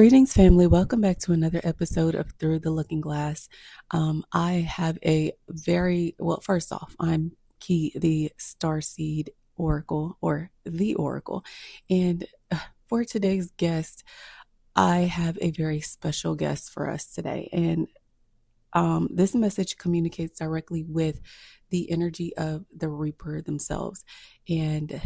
Greetings, family. Welcome back to another episode of Through the Looking Glass. I have a first off, I'm Key, the Starseed Oracle, or the Oracle. And for today's guest, I have a very special guest for us today. And this message communicates directly with the energy of the Reaper themselves. And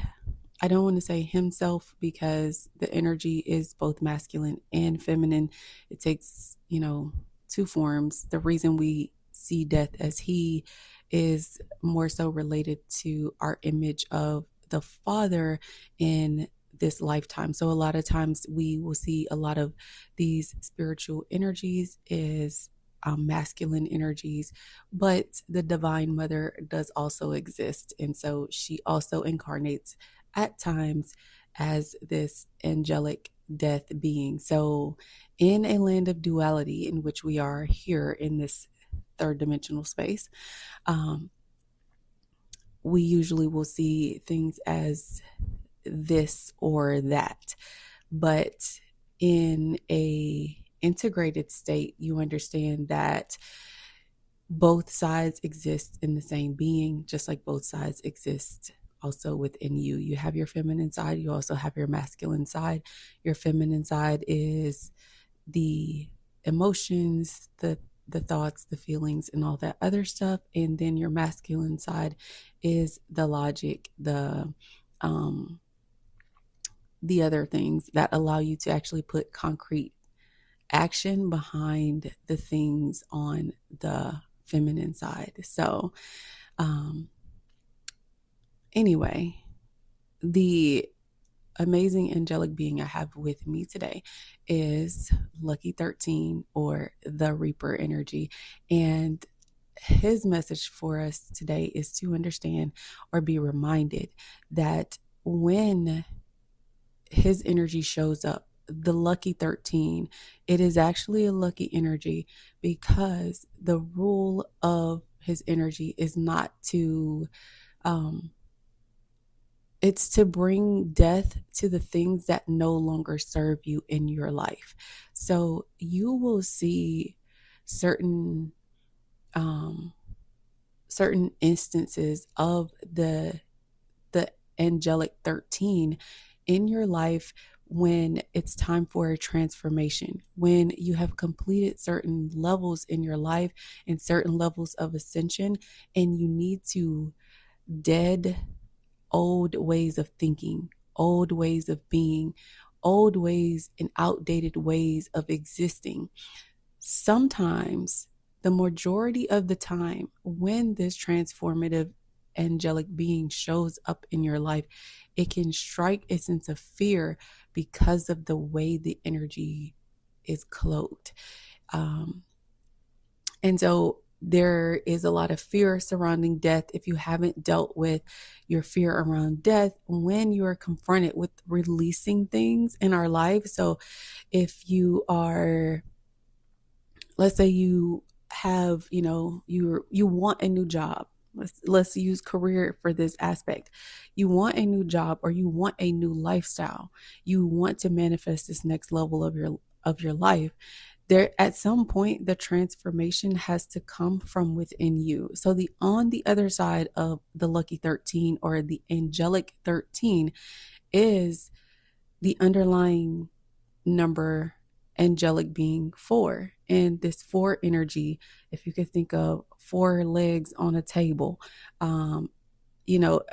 I don't want to say himself because the energy is both masculine and feminine. It takes, two forms. The reason we see death as he is more so related to our image of the father in this lifetime. So a lot of times we will see a lot of these spiritual energies is masculine energies, but the divine mother does also exist. And so she also incarnates at times as this angelic death being. So in a land of duality in which we are here in this third dimensional space, we usually will see things as this or that. But in a integrated state, you understand that both sides exist in the same being, just like both sides exist also within you. You have your feminine side, you also have your masculine side. Your feminine side is the emotions, the thoughts, the feelings, and all that other stuff. And then your masculine side is the logic, the other things that allow you to actually put concrete action behind the things on the feminine side. So, anyway, the amazing angelic being I have with me today is Lucky 13, or the Reaper energy. And his message for us today is to understand or be reminded that when his energy shows up, the Lucky 13, it is actually a lucky energy because the rule of his energy is not to it's to bring death to the things that no longer serve you in your life. So you will see certain instances of the angelic 13 in your life when it's time for a transformation, when you have completed certain levels in your life and certain levels of ascension, and you need to dead old ways of thinking, old ways of being, old ways and outdated ways of existing. Sometimes, the majority of the time, when this transformative angelic being shows up in your life, it can strike a sense of fear because of the way the energy is cloaked. And so there is a lot of fear surrounding death. If you haven't dealt with your fear around death, when you are confronted with releasing things in our life. So if you are, let's say you have, you want a new job. Let's use career for this aspect. You want a new job, or you want a new lifestyle. You want to manifest this next level of your life. There, at some point, the transformation has to come from within you. So on the other side of the Lucky 13, or the angelic 13, is the underlying number angelic being 4. And this 4 energy, if you could think of 4 legs on a table, a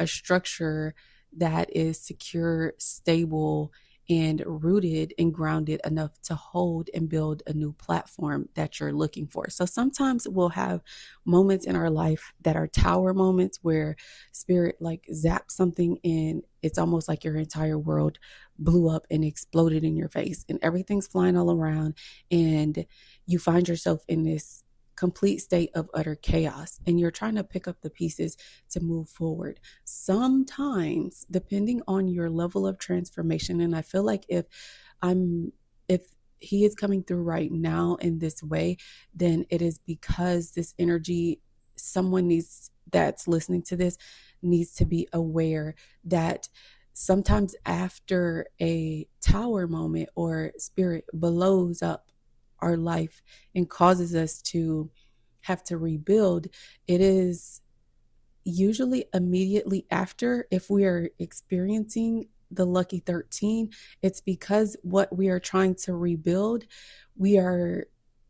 structure that is secure, stable, and rooted and grounded enough to hold and build a new platform that you're looking for. So sometimes we'll have moments in our life that are tower moments where spirit like zaps something and it's almost like your entire world blew up and exploded in your face and everything's flying all around, and you find yourself in this complete state of utter chaos, and you're trying to pick up the pieces to move forward. Sometimes, depending on your level of transformation, and I feel like if he is coming through right now in this way, then it is because this energy, someone that's listening to this needs to be aware that sometimes after a tower moment or spirit blows up our life and causes us to have to rebuild, it is usually immediately after. If we are experiencing the lucky 13, it's because what we are trying to rebuild, we are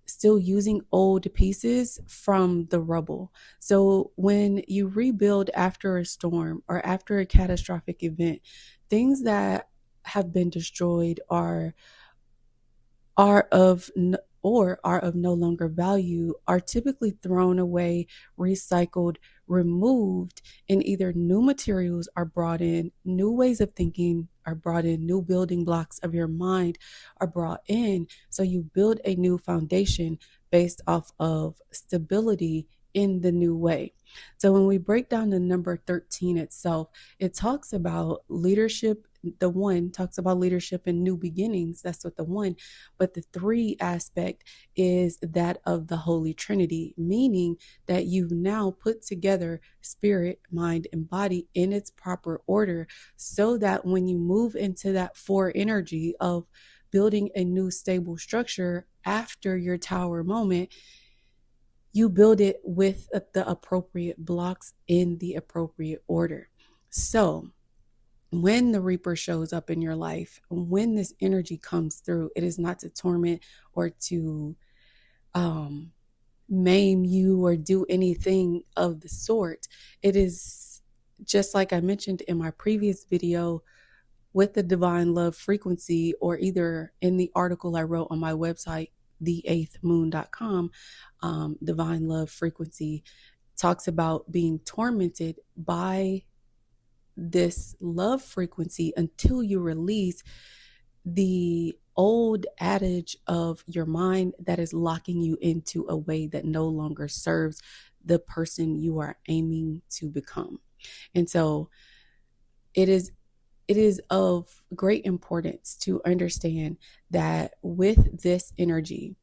still using old pieces from the rubble. So when you rebuild after a storm or after a catastrophic event, things that have been destroyed are of or are of no longer value are typically thrown away, recycled, removed, and either new materials are brought in, new ways of thinking are brought in, new building blocks of your mind are brought in. So you build a new foundation based off of stability in the new way. So when we break down the number 13 itself, it talks about leadership. The one talks about leadership and new beginnings. That's what the one. But the three aspect is that of the Holy Trinity, meaning that you've now put together spirit, mind, and body in its proper order, so that when you move into that four energy of building a new stable structure after your tower moment, you build it with the appropriate blocks in the appropriate order. So when the Reaper shows up in your life, when this energy comes through, it is not to torment or to maim you or do anything of the sort. It is just like I mentioned in my previous video with the divine love frequency, or either in the article I wrote on my website, the8thmoon.com. Divine love frequency talks about being tormented by this love frequency until you release the old adage of your mind that is locking you into a way that no longer serves the person you are aiming to become. And so it is of great importance to understand that with this energy,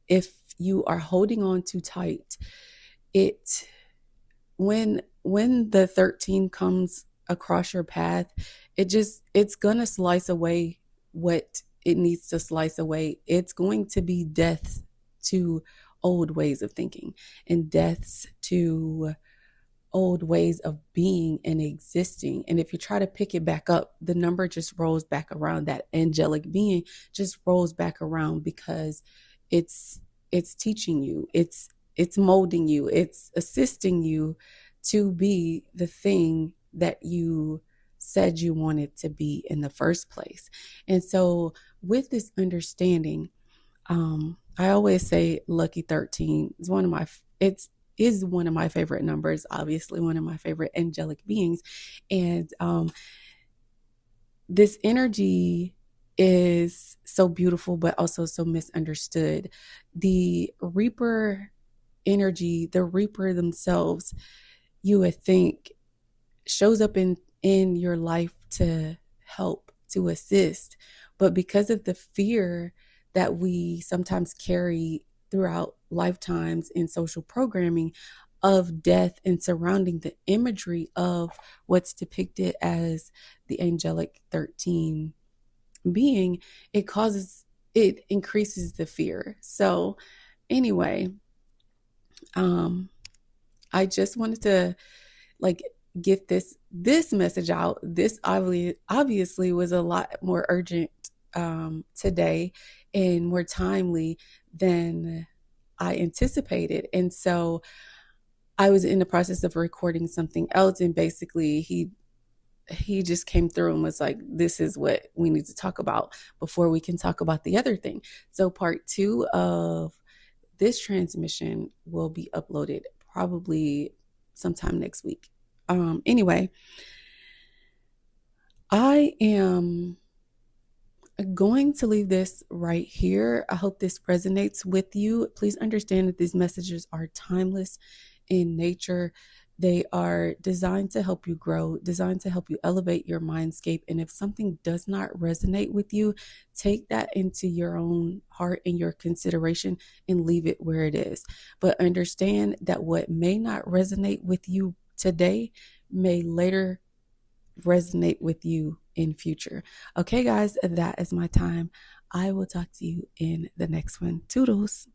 if you are holding on too tight, it when the 13 comes across your path, it's gonna slice away what it needs to slice away. It's going to be deaths to old ways of thinking and deaths to old ways of being and existing. And if you try to pick it back up, the number just rolls back around. That angelic being just rolls back around, because it's teaching you, it's molding you, it's assisting you to be the thing that you said you wanted to be in the first place. And so with this understanding, I always say lucky 13 is one of my favorite numbers, obviously one of my favorite angelic beings. And this energy is so beautiful, but also so misunderstood. The Reaper energy, the Reaper themselves, you would think shows up in your life to help, to assist. But because of the fear that we sometimes carry throughout lifetimes in social programming of death and surrounding the imagery of what's depicted as the angelic 13 being, it increases the fear. So anyway, I just wanted to get this message out. This obviously was a lot more urgent today and more timely than I anticipated. And so I was in the process of recording something else, and basically he just came through and was like, this is what we need to talk about before we can talk about the other thing. So part 2 of this transmission will be uploaded probably sometime next week. Anyway, I am going to leave this right here. I hope this resonates with you. Please understand that these messages are timeless in nature. They are designed to help you grow, designed to help you elevate your mindscape. And if something does not resonate with you, take that into your own heart and your consideration and leave it where it is. But understand that what may not resonate with you today may later resonate with you in future. Okay, guys, that is my time. I will talk to you in the next one. Toodles.